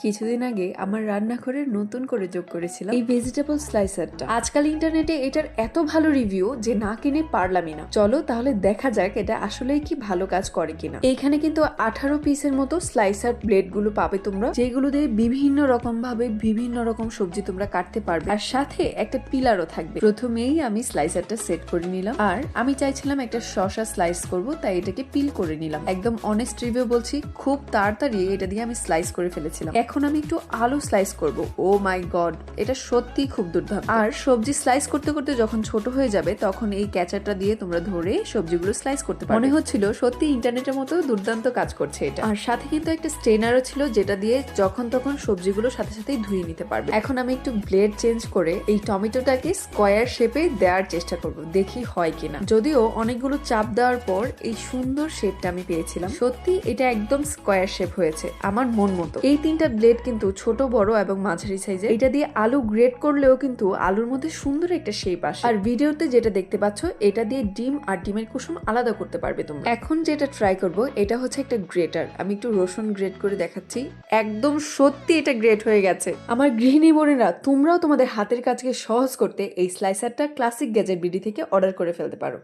কিছুদিন আগে আমার রান্নাঘরে নতুন করে যোগ করেছিলাম এই ভেজিটেবল স্লাইসারটা। আজকাল ইন্টারনেটে এটার এত ভালো রিভিউ যে না কিনে পারলামই না। চলো তাহলে দেখা যাক এটা আসলেই কি ভালো কাজ করে কিনা। এইখানে কিন্তু 18 পিসের মতো স্লাইসার ব্লেড গুলো পাবে তোমরা, যেগুলো দিয়ে বিভিন্ন রকম ভাবে বিভিন্ন রকম সবজি তোমরা কাটতে পারবে। আর সাথে একটা পিলারও থাকবে। প্রথমেই আমি স্লাইসারটা সেট করে নিলাম, আর আমি চাইছিলাম একটা শসা স্লাইস করব, তাই এটাকে পিল করে নিলাম। একদম অনেস্ট রিভিউ বলছি, খুব তাড়াতাড়ি এটা দিয়ে আমি স্লাইস করে ফেলেছিলাম। এখন আমি একটু আলু স্লাইস করব। ও মাই গড, এটা সত্যি খুব দুর্দান্ত। আর সবজি স্লাইস করতে করতে যখন ছোট হয়ে যাবে তখন এই ক্যাচারটা দিয়ে তোমরা ধরে সবজিগুলো স্লাইস করতে পারবে। মনে হচ্ছিল সত্যি ইন্টারনেটের মতো দুর্দান্ত কাজ করছে এটা। আর সাথে কিন্তু একটা স্ট্রেনারও ছিল, যেটা দিয়ে যখন তখন সবজিগুলো সাথে সাথেই ধুয়ে নিতে পারবে। এখন আমি একটু ব্লেড চেঞ্জ করে এই টমেটোটাকে স্কোয়ার শেপে দেওয়ার চেষ্টা করব, দেখি হয় কিনা। যদিও অনেকগুলো চাপ দেওয়ার পর এই সুন্দর শেপটা আমি পেয়েছিলাম। সত্যি এটা একদম স্কোয়ার শেপ হয়েছে আমার মন মতো। এই তিনটা ব্লেড কিন্তু ছোট বড় এবং মাঝারি সাইজের। এটা দিয়ে আলু গ্রেট করলেও কিন্তু আলুর মধ্যে সুন্দর একটা শেপ আসে। আর ভিডিওতে যেটা দেখতে পাচ্ছ, এটা দিয়ে ডিম আর ডিমের কুসুম আলাদা করতে পারবে তোমরা। এখন যেটা ট্রাই করব, এটা হচ্ছে একটা গ্রেটার। আমি একটু রসুন গ্রেট করে দেখাচ্ছি। একদম সত্যি এটা গ্রেট হয়ে গেছে। আমার গৃহিণী বোনেরা, তোমরাও তোমাদের হাতের কাজকে সহজ করতে এই স্লাইসারটা ক্লাসিক গ্যাজেট বিডি থেকে অর্ডার করে ফেলতে পারো।